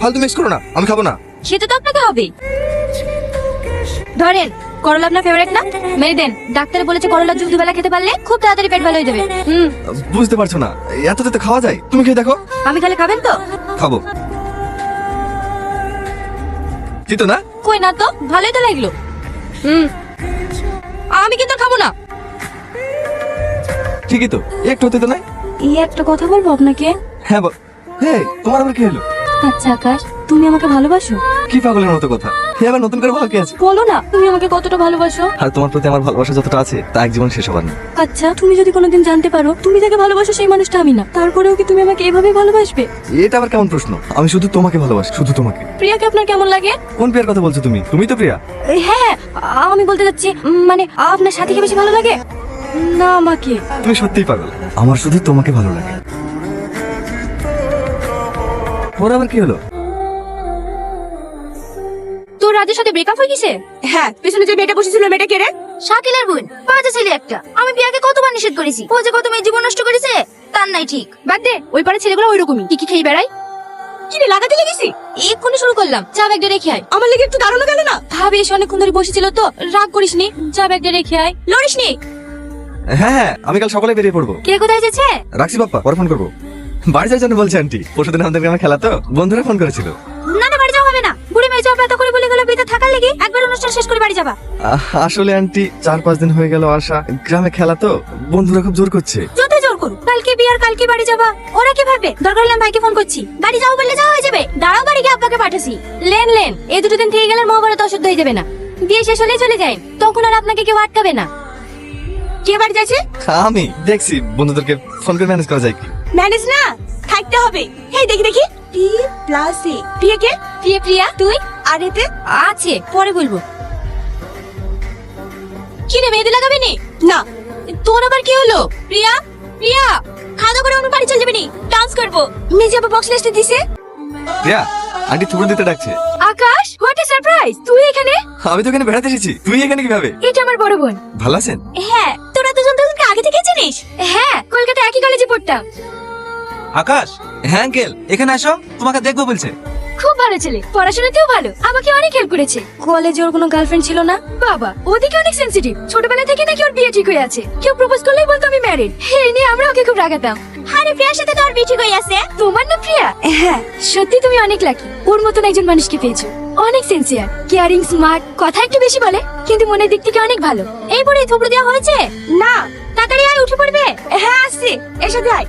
ফালতু মিক্স করো না, আমি খাবো না। খেতে তো আপনাকে হবে। ধরেন, করলা আপনার ফেভারিট না? মেরে দেন। ডাক্তার বলেছে করলা জুস দুবেলা খেতে পারলে খুব তাড়াতাড়ি পেট ভালো হয়ে যাবে। বুঝতে পারছো না, এত তো খাওয়া যায়। তুমি খেয়ে দেখো। আমি তাহলে খাবেন তো? খাবো। তিতো না? কই না তো, ভালোই তো লাগলো। আমি কিন্তু খাবো না। ঠিকই তো, একটু তিতো নাই। এই একটা কথা বলবো আপনাকে। হ্যাঁ বল। হ্যাঁ, তোমার আবার কি হলো? আচ্ছা আকাশ, তুমি আমাকে ভালোবাসো? কি পাগলের মতো কথা, আবার নতুন করে বলা কি আছে? বলো না, তুমি আমাকে কতটা ভালোবাসো? আর তোমার প্রতি আমার ভালোবাসা যতটা আছে তা এক জীবন শেষ হবার না। আচ্ছা, তুমি যদি কোনোদিন জানতে পারো তুমি যাকে ভালোবাসো সেই মানুষটা আমি না, তারপরেও কি তুমি আমাকে এভাবেই ভালোবাসবে? এটা আবার কেমন প্রশ্ন? আমি শুধু তোমাকে ভালোবাসি, শুধু তোমাকে। প্রিয়াকে আপনার কেমন লাগে? কোন প্রিয়ার কথা বলছো তুমি? তুমি তো প্রিয়া। হ্যাঁ, আমি বলতে যাচ্ছি মানে আপনার সাথীকে বেশি ভালো লাগে না আমাকে? তুমি সত্যিই পাগল, আমার শুধু তোমাকে ভালো লাগে। ওর আবার কি হলো? তোর রাজের সাথে ব্রেকআপ হয়ে গেছে? হ্যাঁ, পেছনে যে মেয়েটা বসেছিল মেয়েটা কে রে? শাকিলার বোন, বাজে ছেলে একটা। আমি প্রিয়াকে কতবার নিষেধ করেছি, ও যে কত মেয়ে জীবন নষ্ট করেছে তার নাই ঠিক। বাদ দে, ওই পাড়ার ছেলেগুলো ওইরকমই, কি খেয়ে বেড়ায়। কি রে, লাগাতে লেগেছি? এক্ষুনি শুরু করলাম। চা ব্যাগটা রেখে আয়। আমার লেগে একটু দাঁড়ানো গেল না? ভাবি এসে অনেকক্ষণ ধরে বসেছিল তো, রাগ করিসনি। চা ব্যাগটা রেখে আয়। লড়িসনি? হ্যাঁ, আমি কাল সকালে বেরিয়ে পড়বো। কে কোথায় যাচ্ছে? রাখছি বাপ্পা, পরে ফোন করবো। বাড়ি যাওয়ার জন্য বলছে আন্টি। পরশুদিন আমাদের গ্রামে খেলা তো, বন্ধুরা ফোন করেছিল। না না, বাড়ি যাওয়া হবে না। বুড়ি মেয়ে যাবে এত করে বলে গেল বিয়েতে থাকার লেগে একবার অনুষ্ঠান শেষ করে বাড়ি যাবা। আসলে আন্টি 4-5 দিন হয়ে গেল আসা, গ্রামে খেলা তো, বন্ধুরা খুব জোর করছে। যত জোর করো, কালকে বিয়ে আর কালকে বাড়ি যাবা। ওরা কি ভাববে? দরকার হলে আমি ভাইকে ফোন করছি, বাড়ি যাও বললে যাওয়া হয়ে যাবে। দাঁড়াও, বাড়ি গিয়ে আব্বাকে পাঠাছি। লেন লেন, এই দুটো দিন থেকে গেলে মহাভারত অশুদ্ধ হয়ে যাবে না। বিয়ে শেষ হলে চলে যাই, তখন আর আপনাকে কেউ আটকাবে না। কে বাড়ি যাচ্ছে? আমি দেখছি বন্ধুদেরকে ফোন করে ম্যানেজ করা যায় কি। ম্যানেজ না, থাকতে হবে। এই দেখি দেখি, পি প্লাস এ। প্রিয়া কে? প্রিয়া প্রিয়া, তুই? আর এতে আছে, পরে বলবো। কি রে, মেহেদি লাগাবি নি? না। তোর আবার কি হলো? প্রিয়া প্রিয়া, খাওয়া করে আমরা বাড়ি চলে যাবি নি? ডান্স করবো। মেজি আবার বক্স লিস্টে দিছে। প্রিয়া, আন্টি থুবড়ি দিতে ডাকছে। আকাশ, হোয়াট এ সারপ্রাইজ! তুই এখানে? আমি তো এখানে বেড়াতে এসেছি, তুই এখানে কিভাবে? এটা আমার বড় বোন। ভালো আছেন? হ্যাঁ, তোরা দুজন দুজনকে আগে থেকে চিনিস? হ্যাঁ, কলকাতা একই কলেজে পড়তাম। আকাশ, হ্যাঁ আঙ্কেল। এখানে আসো, তোমাকে দেখবো বলছে। খুব ভালো ছেলে, পড়াশোনাতেও ভালো, আমাকে অনেক হেল্প করেছে। কলেজে ওর কোনো গার্লফ্রেন্ড ছিল না? বাবা, ওদিকে অনেক সেনসিটিভ। ছোটবেলা থেকে নাকি ওর বিয়ে ঠিক হয়ে আছে, কেউ প্রপোজ করলেই বলতো আমি ম্যারিড। এই নিয়ে আমরা ওকে খুব রাগাতাম। আরে প্রিয়ার সাথে তো ওর বিয়ে ঠিক হয়ে আছে। তোমার না প্রিয়া? হ্যাঁ, সত্যি তুমি অনেক লাকি, ওর মতন একজন মানুষকে পেয়েছো। অনেক সিনসিয়ার, কেয়ারিং, স্মার্ট, কথা একটু বেশি বলে কিন্তু মনের দিক থেকে অনেক ভালো। এই পরে থুবড়ে দেওয়া হয়েছে না? তাড়াতাড়ি আয়, উঠে পড়বে। হ্যাঁ আসছি, এর সাথে আয়।